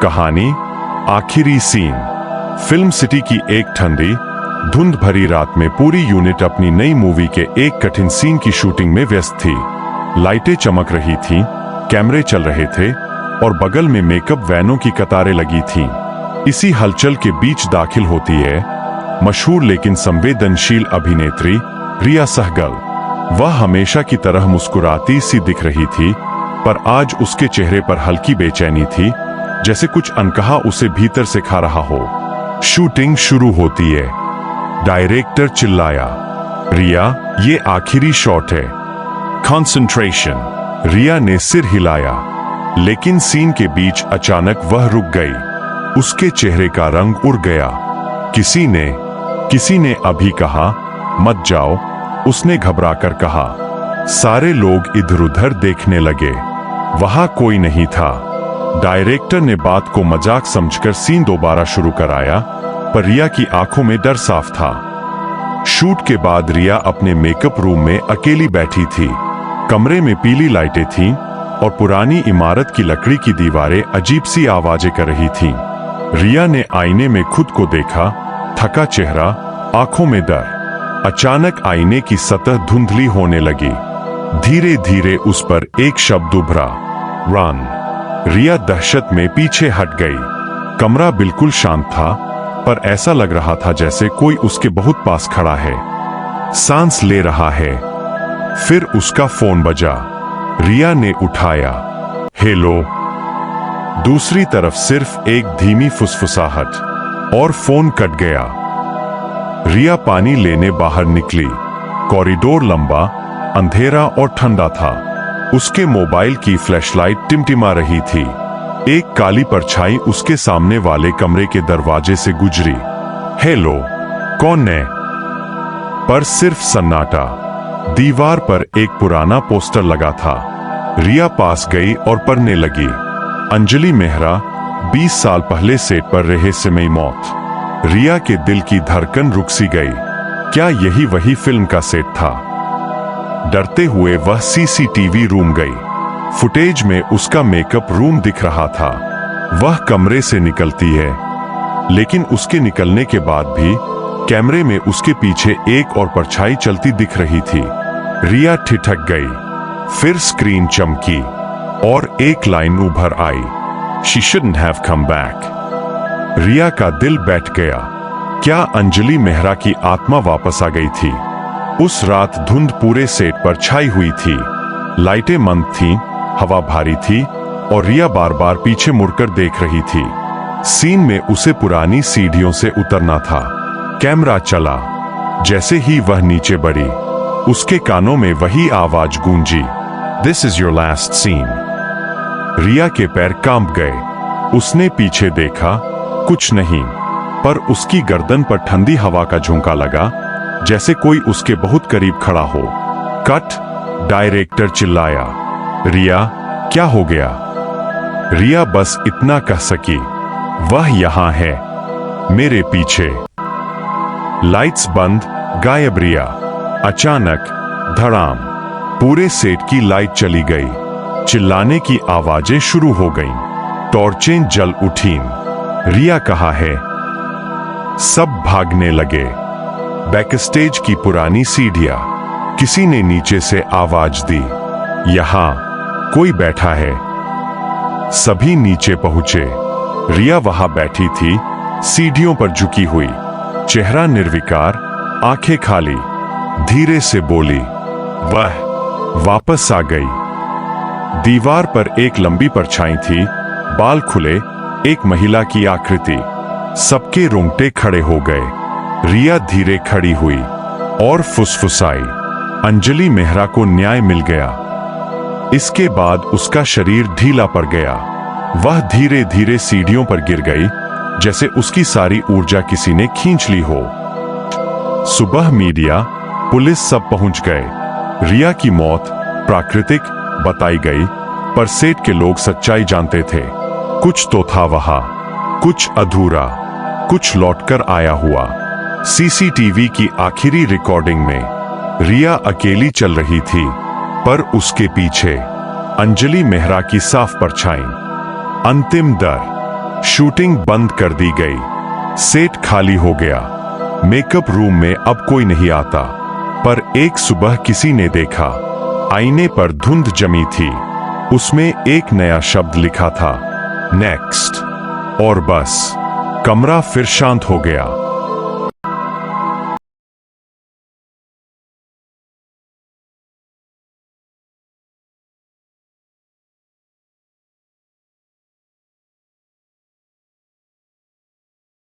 कहानी आखिरी scene. Film city की एक ठंडी धुंध भरी रात में पूरी यूनिट अपनी नई मूवी के एक कठिन सीन की शूटिंग में व्यस्त थी। लाइटें चमक रही थीं, कैमरे चल रहे थे और बगल में मेकअप वैनों की कतारें लगी थीं। इसी हलचल के बीच दाखिल होती है मशहूर लेकिन संवेदनशील अभिनेत्री रिया सहगल। वह हमेशा की तरह मुस्कुराती सी दिख रही थी, पर आज उसके चेहरे पर हल्की बेचैनी थी, जैसे कुछ अनकहा उसे भीतर से खा रहा हो। शूटिंग शुरू होती है। डायरेक्टर चिल्लाया, रिया, ये आखिरी शॉट है, कंसंट्रेशन। रिया ने सिर हिलाया, लेकिन सीन के बीच अचानक वह रुक गई। उसके चेहरे का रंग उड़ गया। किसी ने अभी कहा, मत जाओ, उसने घबराकर कहा। सारे लोग इधर उधर देखने लगे। वहां कोई नहीं था। डायरेक्टर ने बात को मजाक समझकर सीन दोबारा शुरू कराया, पर रिया की आंखों में डर साफ था। शूट के बाद रिया अपने मेकअप रूम में अकेली बैठी थी। कमरे में पीली लाइटें थीं और पुरानी इमारत की लकड़ी की दीवारें अजीब सी आवाजें कर रही थीं। रिया ने आईने में खुद को देखा, थका चेहरा, आंखों में डर। अचानक आईने की सतह धुंधली होने लगी। धीरे धीरे उस पर एक शब्द उभरा, रन। रिया दहशत में पीछे हट गई। कमरा बिल्कुल शांत था, पर ऐसा लग रहा था जैसे कोई उसके बहुत पास खड़ा है, सांस ले रहा है। फिर उसका फोन बजा। रिया ने उठाया, हेलो। दूसरी तरफ सिर्फ एक धीमी फुसफुसाहट और फोन कट गया। रिया पानी लेने बाहर निकली। कॉरिडोर लंबा, अंधेरा और ठंडा था। उसके मोबाइल की फ्लैशलाइट टिमटिमा रही थी। एक काली परछाई उसके सामने वाले कमरे के दरवाजे से गुजरी। हेलो, कौन है? पर सिर्फ सन्नाटा। दीवार पर एक पुराना पोस्टर लगा था। रिया पास गई और पढ़ने लगी, अंजलि मेहरा, 20 साल पहले सेट पर रहस्यमयी मौत। रिया के दिल की धड़कन रुक सी गई। क्या यही वही फिल्म का सेट था? डरते हुए वह सीसीटीवी रूम गई। फुटेज में उसका मेकअप रूम दिख रहा था। वह कमरे से निकलती है, लेकिन उसके निकलने के बाद भी कैमरे में उसके पीछे एक और परछाई चलती दिख रही थी। रिया ठिठक गई। फिर स्क्रीन चमकी और एक लाइन उभर आई, She shouldn't have come back। रिया का दिल बैठ गया। क्या अंजलि मेहरा की आत्मा वापस आ गई थी? उस रात धुंध पूरे सेट पर छाई हुई थी। लाइटें मंद थीं, हवा भारी थी और रिया बार बार पीछे मुड़कर देख रही थी। सीन में उसे पुरानी सीढ़ियों से उतरना था। कैमरा चला। जैसे ही वह नीचे बढ़ी, उसके कानों में वही आवाज गूंजी, This is your last scene। रिया के पैर कांप गए। उसने पीछे देखा, कुछ नहीं, पर उसकी गर्दन पर ठंडी हवा का झोंका लगा, जैसे कोई उसके बहुत करीब खड़ा हो। कट। डायरेक्टर चिल्लाया, रिया, क्या हो गया? रिया बस इतना कह सकी, वह यहां है, मेरे पीछे। लाइट्स बंद, गायब। रिया। अचानक धड़ाम, पूरे सेट की लाइट चली गई। चिल्लाने की आवाजें शुरू हो गईं। टॉर्चें जल उठीं। रिया कहाँ है? सब भागने लगे। बैकस्टेज की पुरानी सीढ़ियां। किसी ने नीचे से आवाज दी, यहां कोई बैठा है। सभी नीचे पहुंचे। रिया वहां बैठी थी, सीढ़ियों पर झुकी हुई, चेहरा निर्विकार, आंखें खाली। धीरे से बोली, वह वापस आ गई। दीवार पर एक लंबी परछाई थी, बाल खुले, एक महिला की आकृति। सबके रोंगटे खड़े हो गए। रिया धीरे खड़ी हुई और फुसफुसाई, अंजलि मेहरा को न्याय मिल गया। इसके बाद उसका शरीर ढीला पड़ गया। वह धीरे धीरे सीढ़ियों पर गिर गई, जैसे उसकी सारी ऊर्जा किसी ने खींच ली हो। सुबह मीडिया, पुलिस सब पहुंच गए। रिया की मौत प्राकृतिक बताई गई, पर सेट के लोग सच्चाई जानते थे। कुछ तो था वहां, कुछ अधूरा, कुछ लौटकर आया हुआ। सीसीटीवी की आखिरी रिकॉर्डिंग में रिया अकेली चल रही थी, पर उसके पीछे अंजलि मेहरा की साफ परछाई। अंतिम दर। शूटिंग बंद कर दी गई। सेट खाली हो गया। मेकअप रूम में अब कोई नहीं आता। पर एक सुबह किसी ने देखा, आईने पर धुंध जमी थी। उसमें एक नया शब्द लिखा था, नेक्स्ट। और बस कमरा फिर शांत हो गया।